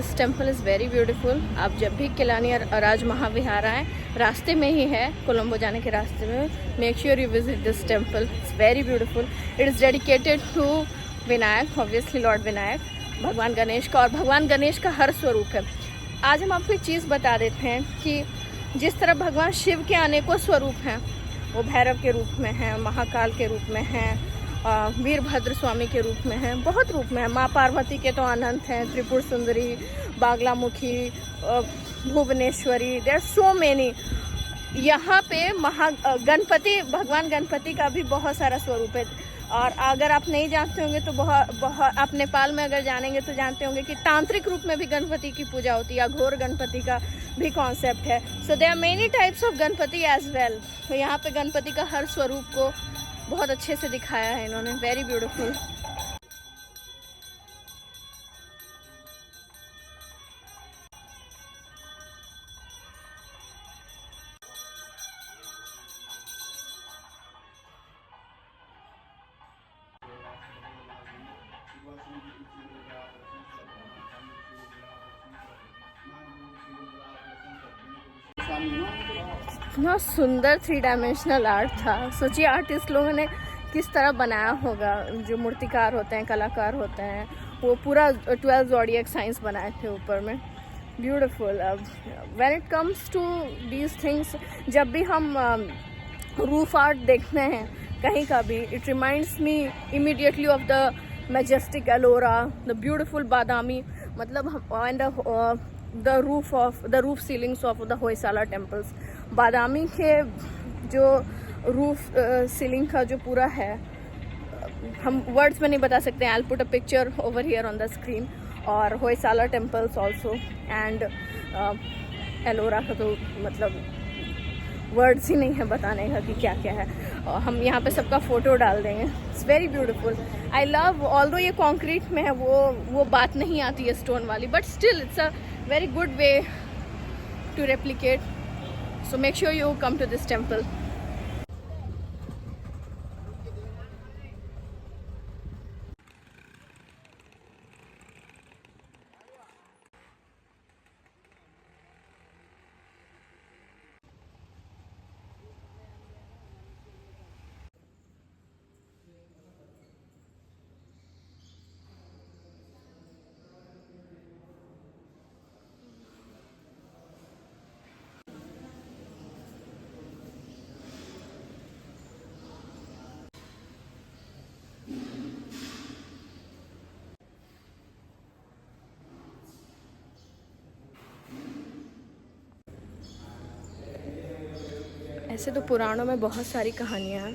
This temple is very beautiful. आप जब भी किलानी राज महाविहार आएँ, रास्ते में ही है, कोलंबो जाने के रास्ते में, make sure you visit this temple. It's very beautiful. It is dedicated to Vinayak, obviously lord Vinayak, भगवान गणेश का, और भगवान गणेश का हर स्वरूप है। आज हम आपको एक चीज़ बता देते हैं कि जिस तरह भगवान शिव के अनेकों स्वरूप हैं, वो भैरव के रूप में हैं, महाकाल के रूप में हैं, वीरभद्र स्वामी के रूप में हैं, बहुत रूप में हैं। माँ पार्वती के तो अनंत हैं, Tripura Sundari, Bagalamukhi, Bhuvaneshwari, there are so many. यहाँ पे गणपति, भगवान गणपति का भी बहुत सारा स्वरूप है। और अगर आप नहीं जानते होंगे तो बहुत आप नेपाल में अगर जानेंगे तो जानते होंगे कि तांत्रिक रूप में भी गणपति की पूजा होती है, अघोर गणपति का भी कॉन्सेप्ट है। So there are many types of Ganpati as well. तो यहाँ पे गणपति का हर स्वरूप को बहुत अच्छे से दिखाया है इन्होंने। Very beautiful. इतना सुंदर 3 डायमेंशनल आर्ट था। सोचिए आर्टिस्ट लोगों ने किस तरह बनाया होगा। जो मूर्तिकार होते हैं, कलाकार होते हैं, वो पूरा 12 ज़ोडिएक साइंस बनाए थे ऊपर में। ब्यूटीफुल। अब when it comes to these things, जब भी हम रूफ आर्ट देखते हैं कहीं का भी, it reminds me immediately of the majestic Ellora, the beautiful Badami, मतलब and the roof ceilings of the Hoysala temples. Badami के जो रूफ सीलिंग का जो पूरा है, हम वर्ड्स में नहीं बता सकते हैं। I will put a picture over here on the screen. और Hoysala temples also, and Ellora का तो मतलब वर्ड्स ही नहीं है बताने का कि क्या क्या है। हम यहाँ पे सबका फ़ोटो डाल देंगे। It's very beautiful. I love, although ये कॉन्क्रीट में है, वो बात नहीं आती है स्टोन वाली, but still it's a very good way to replicate. So make sure you come to this temple. ऐसे तो पुराणों में बहुत सारी कहानियाँ हैं,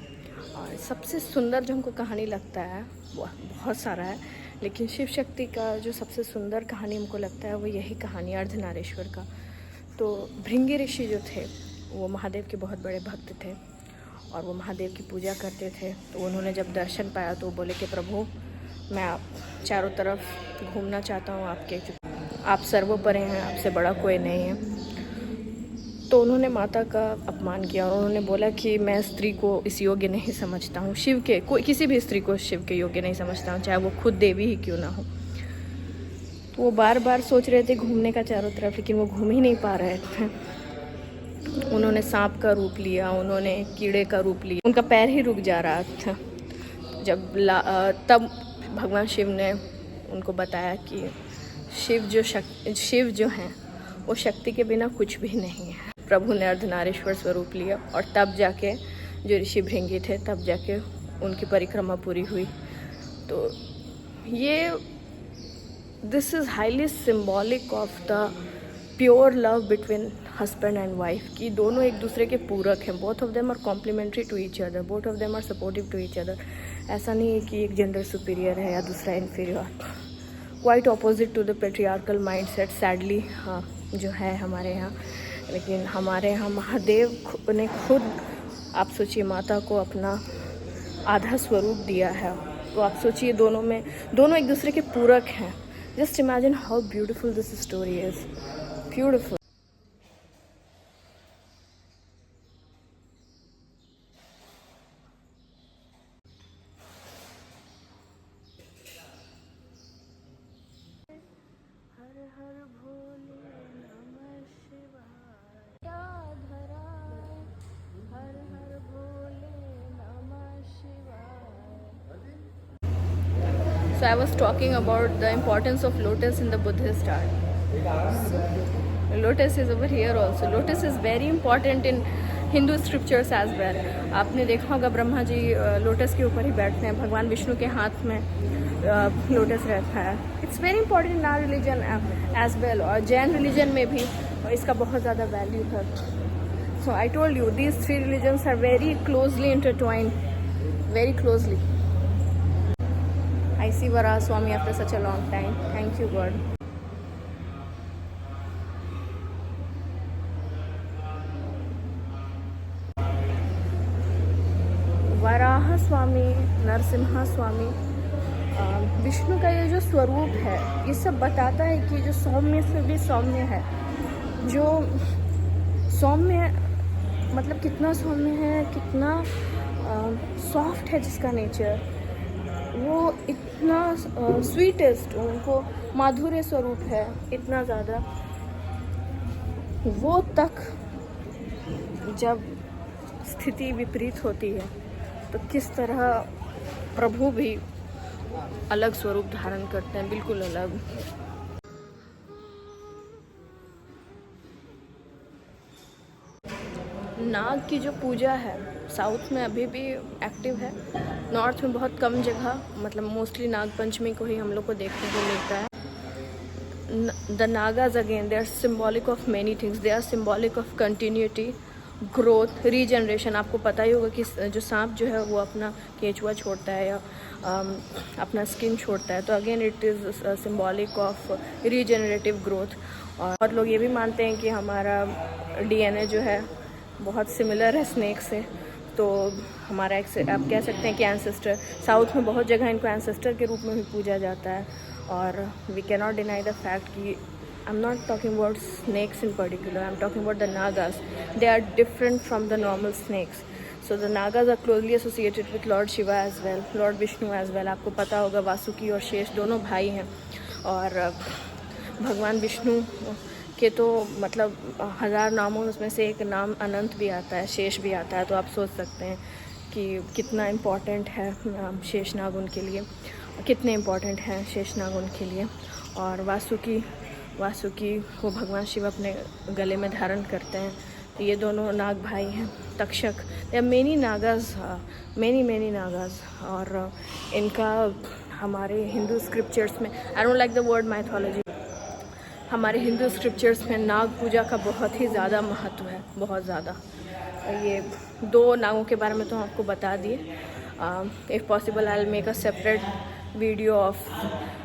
और सबसे सुंदर जो हमको कहानी लगता है वो बहुत सारा है, लेकिन शिव शक्ति का जो सबसे सुंदर कहानी हमको लगता है वो यही कहानी अर्धनारीश्वर का। तो भृंगी ऋषि जो थे वो महादेव के बहुत बड़े भक्त थे, और वो महादेव की पूजा करते थे। तो उन्होंने जब दर्शन पाया तो वो बोले कि प्रभु, मैं आप चारों तरफ घूमना चाहता हूँ, आप सर्वोपरि हैं, आपसे बड़ा कोई नहीं है। तो उन्होंने माता का अपमान किया, और उन्होंने बोला कि मैं स्त्री को इस योग्य नहीं समझता हूँ, शिव के कोई किसी भी स्त्री को शिव के योग्य नहीं समझता हूँ, चाहे वो खुद देवी ही क्यों ना हो। तो वो बार बार सोच रहे थे घूमने का चारों तरफ, लेकिन वो घूम ही नहीं पा रहे थे। उन्होंने सांप का रूप लिया, उन्होंने कीड़े का रूप लिया, उनका पैर ही रुक जा रहा था। तब भगवान शिव ने उनको बताया कि शिव जो हैं वो शक्ति के बिना कुछ भी नहीं है। प्रभु ने अर्धनारीश्वर स्वरूप लिया, और तब जाके जो ऋषि भृंगी थे, तब जाके उनकी परिक्रमा पूरी हुई। तो ये this is highly symbolic of the pure love between husband and wife, कि दोनों एक दूसरे के पूरक हैं। Both of them are complementary to each other, both of them are supportive to each other. ऐसा नहीं है कि एक जेंडर सुपीरियर है या दूसरा inferior. Quite opposite to the patriarchal mind set, sadly हाँ जो है हमारे यहाँ। लेकिन हमारे यहाँ महादेव ने खुद, आप सोचिए, माता को अपना आधा स्वरूप दिया है। तो आप सोचिए दोनों एक दूसरे के पूरक हैं। Just imagine how beautiful this story is. Beautiful. Her her So I was talking about the importance of lotus in the Buddhist art. Lotus is over here also. Lotus is very important in Hindu scriptures as well. आपने देखा होगा Brahma ji lotus के ऊपर ही बैठते हैं, भगवान विष्णु के हाथ में लोटस रहता है. It's very important in our religion as well. और जैन रिलीजन में भी इसका बहुत ज़्यादा वैल्यू है. So I told you these 3 religions are very closely intertwined, very closely. I see Varaha Swami after such a long time. Thank you, God. Varaha Swami, Narasimha Swami, Vishnu का ये जो स्वरूप है ये सब बताता है कि जो सौम्य से भी सौम्य है, जो सौम्य मतलब कितना सौम्य है, कितना सॉफ्ट है जिसका नेचर, वो इतना स्वीटेस्ट, उनको माधुर्य स्वरूप है इतना ज़्यादा. वो तक जब स्थिति विपरीत होती है तो किस तरह प्रभु भी अलग स्वरूप धारण करते हैं, बिल्कुल अलग. नाग की जो पूजा है साउथ में अभी भी एक्टिव है. नॉर्थ में बहुत कम जगह, मतलब मोस्टली नाग पंचमी को ही हम लोग को देखने को मिलता है. The Nagas again they are symbolic of many things. They are symbolic of continuity, growth, regeneration. आपको पता ही होगा कि जो सांप जो है वो अपना केंचुआ छोड़ता है या अपना स्किन छोड़ता है, तो again it is symbolic of regenerative growth. और लोग ये भी मानते हैं कि हमारा DNA जो है बहुत सिमिलर है स्नेक से, तो हमारा आप कह सकते हैं कि एंसेस्टर. साउथ में बहुत जगह इनको एंसेस्टर के रूप में भी पूजा जाता है. और we can not deny the fact कि I am not talking about snakes in particular, I am talking about the Nagas. They are different from the normal snakes. So the Nagas are closely associated with Lord Shiva as well, Lord Vishnu as well. आपको पता होगा वासुकी और शेष दोनों भाई हैं. और भगवान विष्णु के तो मतलब 1000 नामों उसमें से एक नाम अनंत भी आता है, शेष भी आता है. तो आप सोच सकते हैं कि कितना इम्पॉर्टेंट है शेषनाग उनके लिए, कितने इम्पॉर्टेंट हैं शेषनाग उनके लिए. और वासुकी को भगवान शिव अपने गले में धारण करते हैं. तो ये दोनों नाग भाई हैं. Takshak, they are many Nagas, many Nagas. और इनका हमारे हिंदू स्क्रिप्चर्स में, I don't like the word mythology, हमारे हिंदू स्क्रिप्चर्स में नाग पूजा का बहुत ही ज़्यादा महत्व है, बहुत ज़्यादा. ये 2 नागों के बारे में तो आपको बता दिए. If possible I will make a separate video of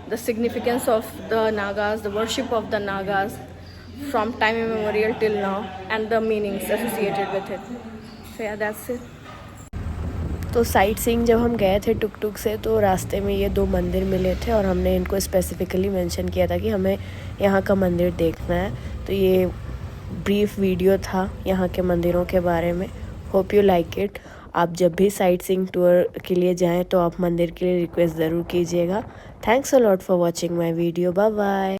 the significance of the Nagas, the worship of the Nagas from time immemorial till now and the meanings associated with it. So yeah that's it. तो sightseeing जब हम गए थे टुक से, तो रास्ते में ये 2 मंदिर मिले थे और हमने इनको स्पेसिफ़िकली मेंशन किया था कि हमें यहाँ का मंदिर देखना है. तो ये ब्रीफ वीडियो था यहाँ के मंदिरों के बारे में. Hope you like it. आप जब भी साइट सीइंग टूर के लिए जाएं तो आप मंदिर के लिए रिक्वेस्ट ज़रूर कीजिएगा. Thanks a lot for watching my video. Bye bye.